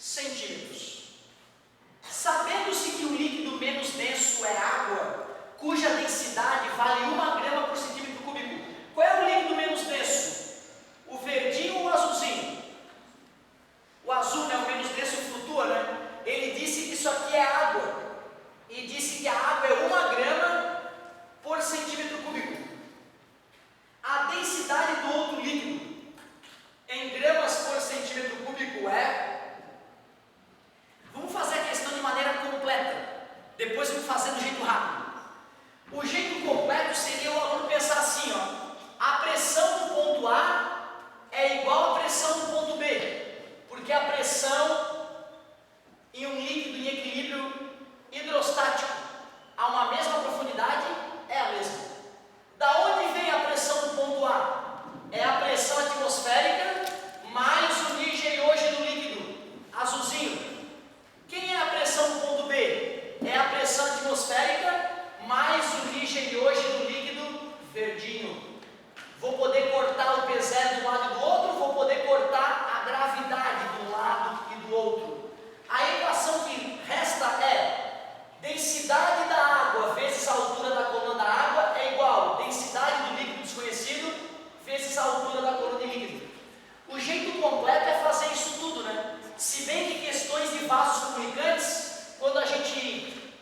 centímetros. Sabendo-se que o líquido menos denso é água, cuja densidade vale 1 grama por centímetro cúbico. Qual é o líquido menos denso? O verdinho ou o azulzinho? O azul, né, o menos denso, flutua, né? Ele disse que isso aqui é água. E disse que a água é 1 grama por centímetro cúbico. A densidade do outro líquido em gramas por centímetro cúbico é... Vamos fazer a questão de maneira completa. Depois vamos fazer do jeito rápido. O jeito completo seria o aluno pensar assim, ó. A pressão do ponto A é igual à pressão do ponto B. Porque a pressão em um líquido em equilíbrio hidrostático a uma mesma profundidade é a mesma. Da onde vem a pressão do ponto A? É a pressão atmosférica mais o G/H do líquido, azulzinho. Quem é a pressão do ponto B? É a pressão atmosférica mais o G/H do líquido, verdinho. Vou poder cortar o P0 de um lado e do outro, vou poder cortar a gravidade de um lado e do outro. A equação que resta é densidade da água vezes a altura da coluna da água é igual a densidade do líquido desconhecido vezes a altura da coluna de líquido. O jeito completo é fazer isso tudo, né? Se bem que questões de vasos comunicantes, quando a gente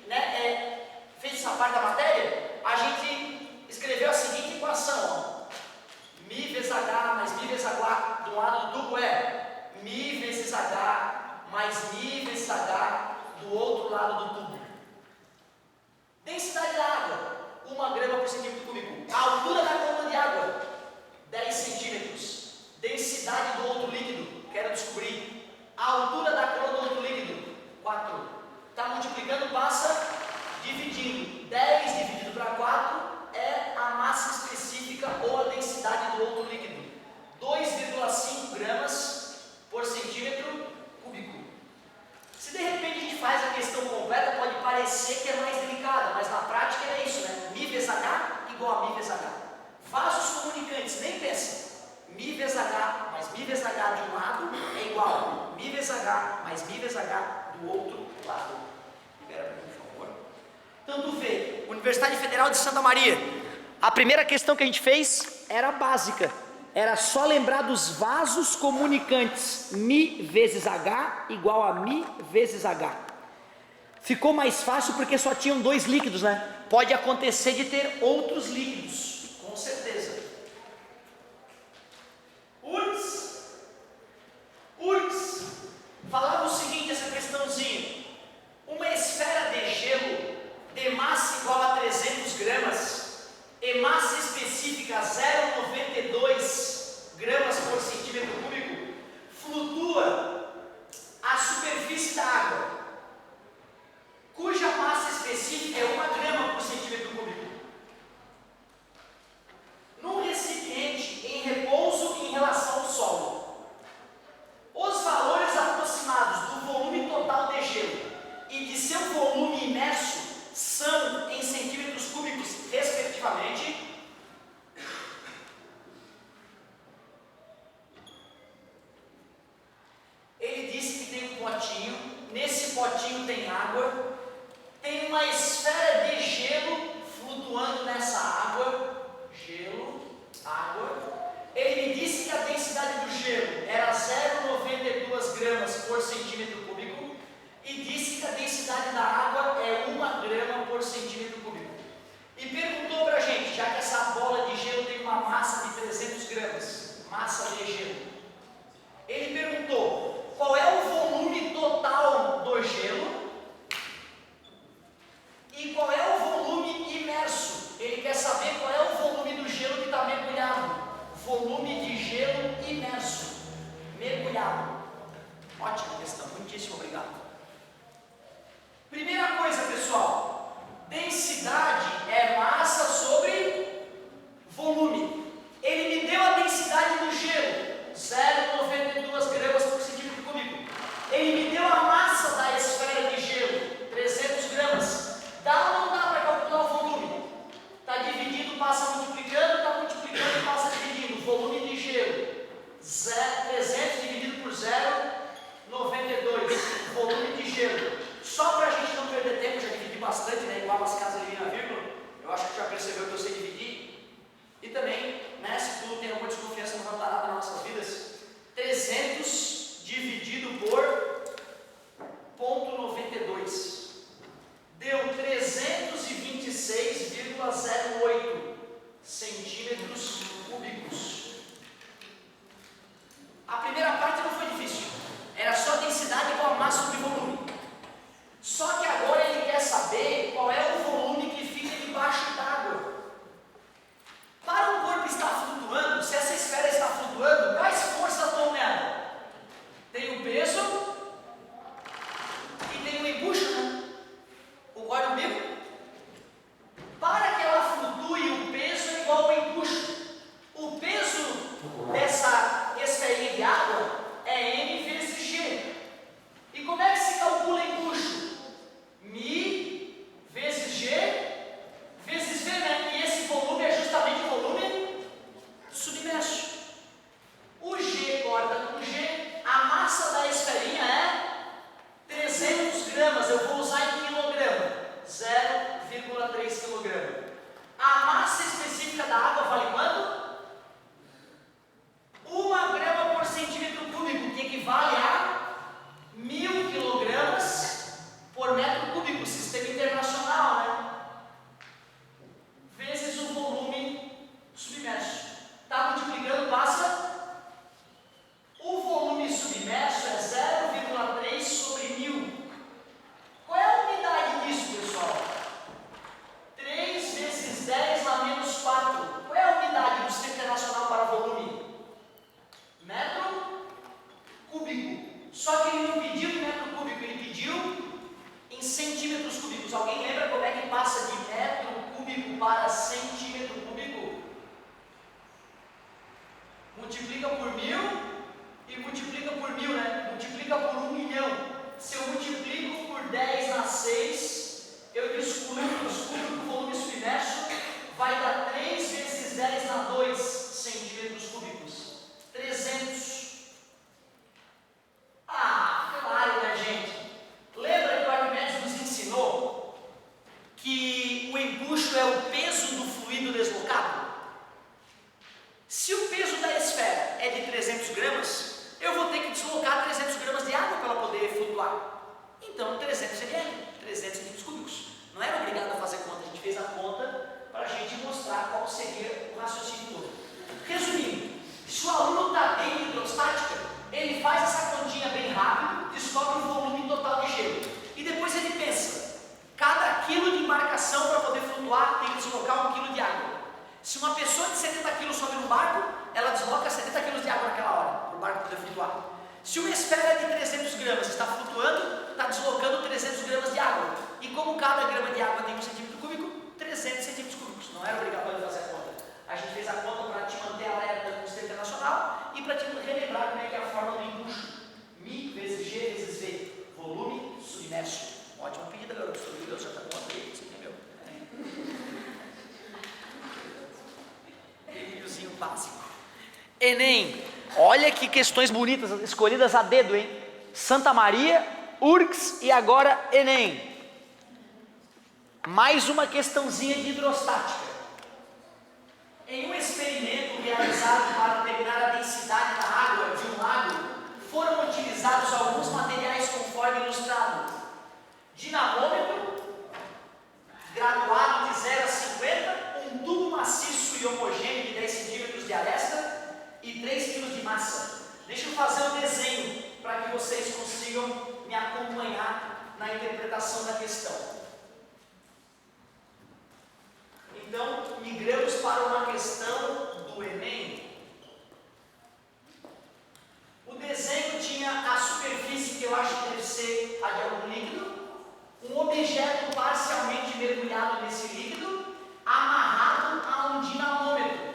fez essa parte da matéria, a gente escreveu a seguinte equação, ó. Mi vezes H mais Mi vezes H do lado do tubo é Mi vezes H mais Mi vezes H do outro lado do tubo. Densidade da água, 1 grama por centímetro cúbico. A altura da coluna de água, 10 centímetros. Densidade do outro líquido, quero descobrir. A altura da coluna do outro líquido, 4. Está multiplicando, passa dividindo. 10 dividido para 4 é a massa específica ou a densidade do outro líquido. 2,5 gramas por centímetro cúbico. Se de repente a gente faz a questão completa, pode parecer que é mais delicada, mas na prática é isso, né? Mi vezes H igual a Mi vezes H. Vasos comunicantes, nem pensa. Mi vezes H mais Mi vezes H de um lado é igual a Mi vezes H mais Mi vezes H do outro lado. Espera para mim, por favor. Então tu vê, Universidade Federal de Santa Maria. A primeira questão que a gente fez era básica. Era só lembrar dos vasos comunicantes. Mi vezes H igual a Mi vezes H. Ficou mais fácil porque só tinham 2 líquidos, né? Pode acontecer de ter outros líquidos, com certeza. Falava o seguinte, essa questãozinha. Uma esfera de gelo de massa igual a 300 gramas e massa específica 0,92 gramas por centímetro cúbico flutua à superfície da água, cuja massa específica é 1 grama por centímetro cúbico. Num recipiente em repouso em relação ao solo, os valores aproximados do volume total de gelo e de seu volume imerso são em centímetros cúbicos, respectivamente. Ele disse que tem um potinho, nesse potinho tem água, tem uma esfera de gelo flutuando nessa água, gelo, água. Ele me disse que a densidade do gelo era 0,92 gramas por centímetro cúbico e disse que a densidade da água é 1 grama por centímetro cúbico. E perguntou para a gente, já que essa bola de gelo tem uma massa de 300 gramas, massa de gelo, ele perguntou qual é o volume total do gelo e qual é o volume imerso. Ele quer saber qual é o volume do gelo que está mergulhado. Volume de gelo imerso, mergulhado. Ótima questão, muitíssimo obrigado. Primeira coisa, pessoal, densidade é massa sobre volume. Ele me deu a densidade do gelo, 0,92 gramas por centímetro cúbico. Ele me deu a massa da esfera de gelo, 300 gramas. Dá ou não dá para calcular o volume? Está dividido, passa multiplicando, está multiplicando e passa dividindo. Volume de gelo, 300 dividido por 0,92. poder flutuar. Se uma esfera de 300 gramas está flutuando, está deslocando 300 gramas de água. E como cada grama de água tem 1 centímetro cúbico, 300 centímetros cúbicos. Não era obrigatório fazer a conta. A gente fez a conta para te manter alerta com o sistema internacional e para te relembrar como é que é a fórmula do embucho. Mi vezes G vezes V. Volume submerso. Ótima pedida, garoto. Estou orgulhoso, já está com uma pedida. Isso aqui é meu. Emíliozinho básico. Enem. Olha que questões bonitas, escolhidas a dedo, hein? Santa Maria, URGS e agora Enem. Mais uma questãozinha de hidrostática. Em um experimento realizado para determinar a densidade da água de um lago, foram utilizados alguns materiais conforme ilustrado. Dinamômetro, graduado de 0 a 50, um tubo maciço e homogêneo de 10 centímetros de aresta e 3 kg de massa. Deixa eu fazer o desenho para que vocês consigam me acompanhar na interpretação da questão. Então, migramos para uma questão do Enem. O desenho tinha a superfície, que eu acho que deve ser a de algum líquido, um objeto parcialmente mergulhado nesse líquido, amarrado a um dinamômetro.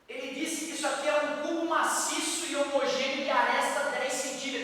Ele disse que isso aqui é um cubo maciço e homogêneo de aresta 10 centímetros.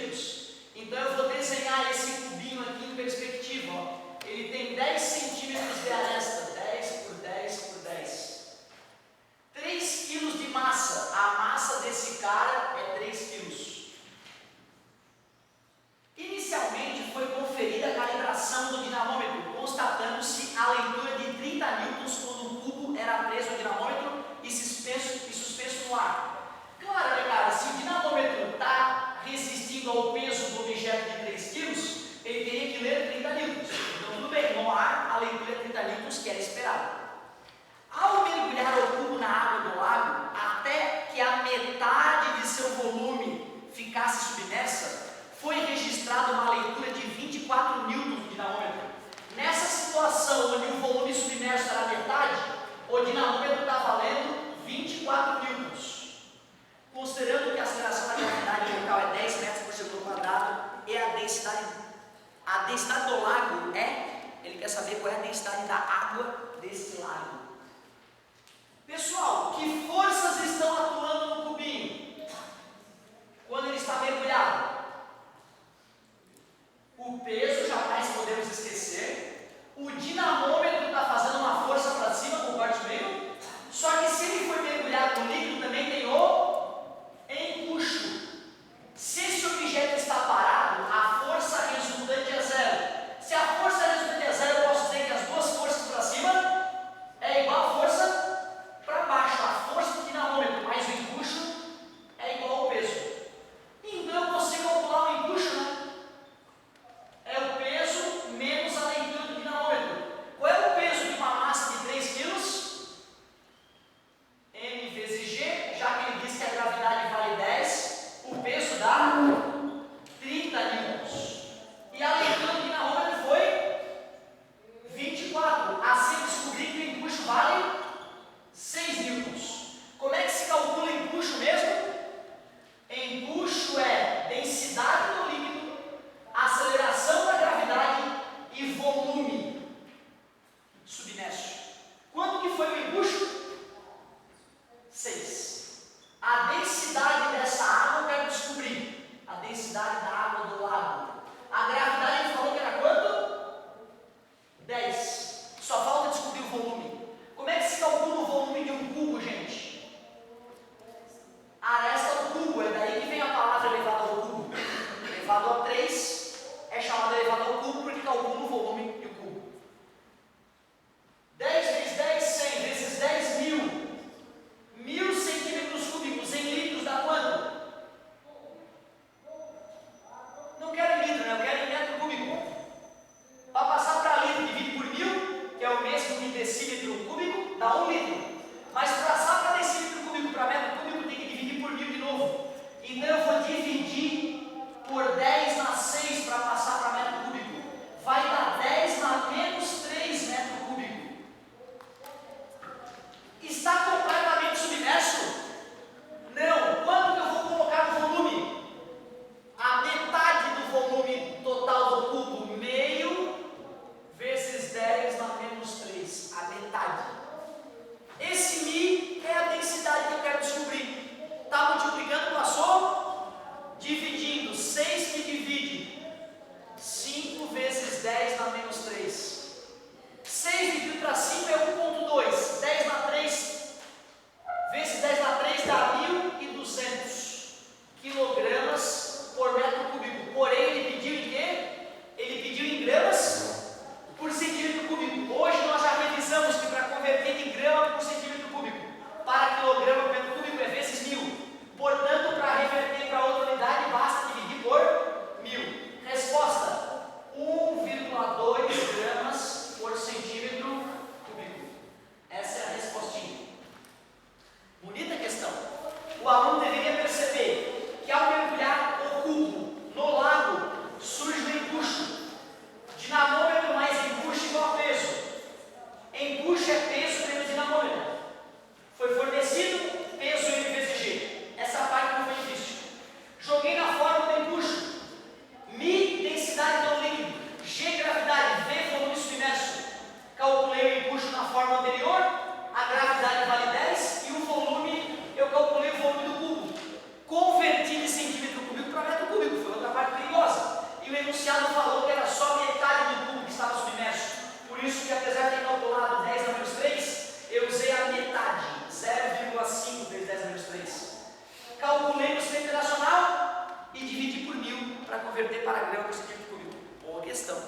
converter para grão é prosseguir comigo? Boa questão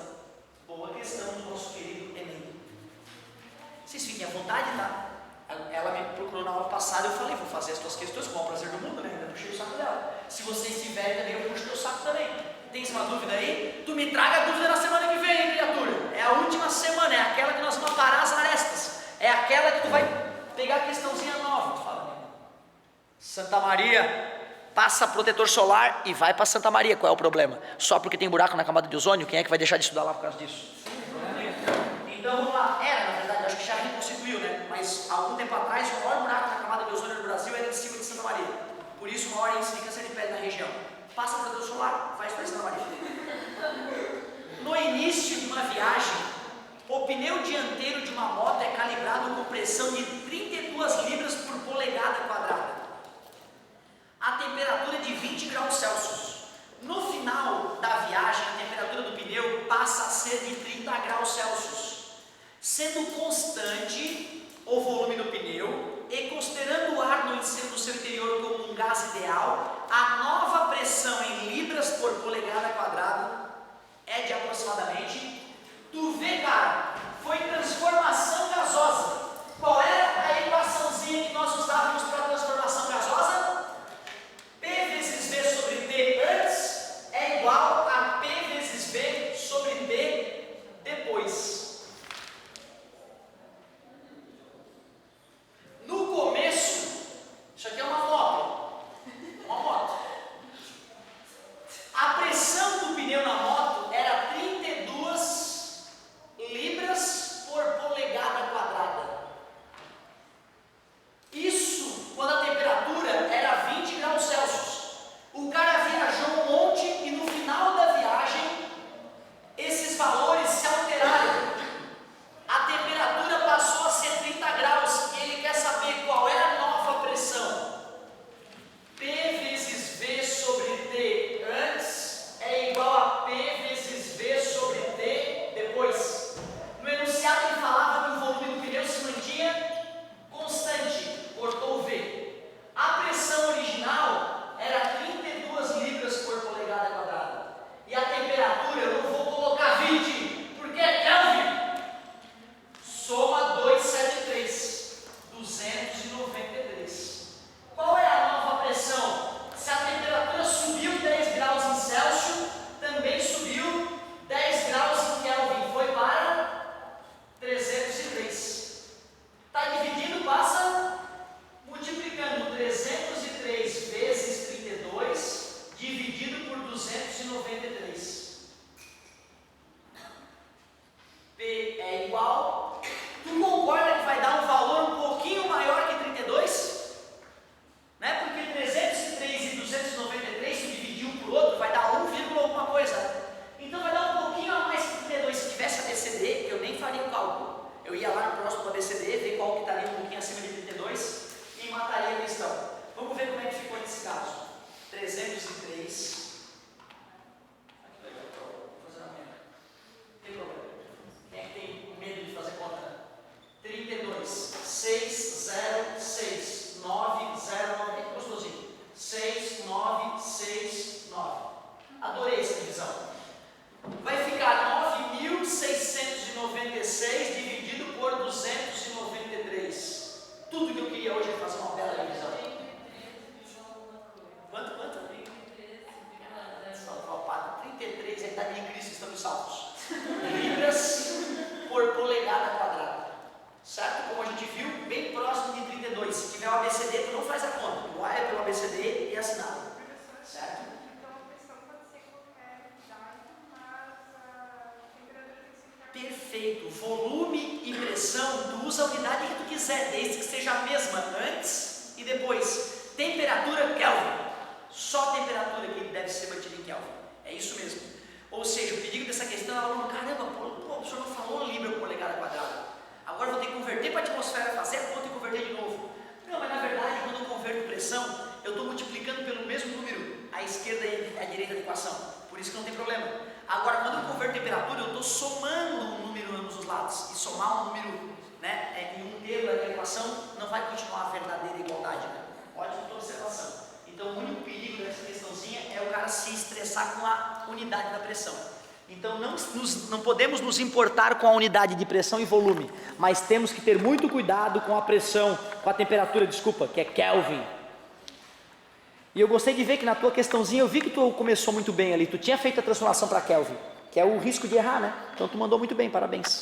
do nosso querido Enem. Vocês fiquem à vontade, tá? Ela me procurou na aula passada, eu falei, vou fazer as tuas questões com o prazer do mundo, né? Ainda puxei o saco dela. Se vocês tiverem também, eu puxo o teu saco também. Tens uma dúvida aí? Tu me traga a dúvida na semana que vem, hein, criatura? É a última semana, é aquela que nós vamos aparar as arestas. É aquela que tu vai pegar a questãozinha nova. Tu fala, né? Santa Maria, passa protetor solar e vai para Santa Maria. Qual é o problema? Só porque tem buraco na camada de ozônio? Quem é que vai deixar de estudar lá por causa disso? Então vamos lá. Na verdade, acho que já reconstituiu, né? Mas algum tempo atrás, o maior buraco na camada de ozônio do Brasil era em cima de Santa Maria. Por isso, uma hora fica câncer de pele na região. Passa protetor solar, vai para Santa Maria. No início de uma viagem, o pneu dianteiro de uma moto é calibrado com pressão de 32 libras por polegada quadrada. A temperatura é de 20 graus Celsius. No final da viagem, a temperatura do pneu passa a ser de 30 graus Celsius. Sendo constante o volume do pneu e considerando o ar no seu interior como um gás ideal, a nova pressão em libras por polegada quadrada é de aproximadamente, tu vê, cara, foi transformação gasosa. Qual era a equaçãozinha que nós usávamos para transformação gasosa? P vezes V sobre T antes é igual a P vezes V sobre T depois. No começo, isso aqui é uma moto. A pressão do pneu na moto era 32 libras por polegada quadrada. Isso quando a temperatura era 20 graus Celsius. O cara viajou um monte e no final da viagem, esses valores se alteraram. A temperatura passou a ser 30 graus e ele quer saber qual é a nova pressão. P vezes V sobre T antes é igual a P vezes V sobre T depois. No enunciado ele falava que o volume do pneu se mantinha constante, cortou o V. A pressão original era 32 libras por polegada quadrada. E a temperatura, eu não vou colocar 20, porque é Kelvin. Soma 273, 293. Qual é a nova pressão? Se a temperatura subiu 10 graus em Celsius, também subiu 10 graus em Kelvin, foi para 303. Está dividindo, passa multiplicando 303 vezes 32, dividido por 293. P é igual. Tu concorda que vai dar um valor um pouquinho maior que 32? Né? Porque 303 e 293, se dividir um por outro, vai dar 1, alguma coisa. Então vai dar um pouquinho a mais que 32. Se tivesse ABCD, eu nem faria o cálculo. Eu ia lá no próximo ABCD, ver qual que estaria um pouquinho acima de 32 e mataria a questão. Vamos ver como é que ficou nesse caso. 303. Tem problema. Quem é que tem medo de fazer conta? 32, 606, 909. É gostosinho. 6969. Adorei essa divisão. Vai ficar 9.696 dividido por 293. Tudo que eu queria hoje é fazer uma bela divisão. Quanto? 33, a idade de Cristo, estamos salvos. Libras por polegada quadrada. Certo? Como a gente viu, bem próximo de 32. Se tiver o ABCD, tu não faz a conta. Tu olha pelo ABCD e assinado. Certo? Então a pressão pode ser qualquer idade, mas a temperatura tem que ser... Perfeito. Volume e pressão, tu usa a unidade que tu quiser, desde que seja a mesma antes e depois. Temperatura, Kelvin. Só a temperatura que deve ser mantida em Kelvin. É isso mesmo. Ou seja, o perigo dessa questão é aluno, caramba, o professor não falou libra por polegada quadrada. Agora vou ter que converter para a atmosfera, fazer a conta e converter de novo. Não, mas na verdade, quando eu converto pressão, eu estou multiplicando pelo mesmo número, a esquerda e a direita da equação. Por isso que não tem problema. Agora, quando eu converto temperatura, eu estou somando um número em ambos os lados. E somar um número, né, em um termo da equação não vai continuar a verdadeira igualdade. Né? Ótima observação. Então, o único perigo dessa questãozinha é o cara se estressar com a unidade da pressão. Então não podemos nos importar com a unidade de pressão e volume, mas temos que ter muito cuidado com a pressão, com a temperatura, desculpa, que é Kelvin. E eu gostei de ver que na tua questãozinha, eu vi que tu começou muito bem ali, tu tinha feito a transformação para Kelvin, que é o risco de errar, né? Então tu mandou muito bem, parabéns.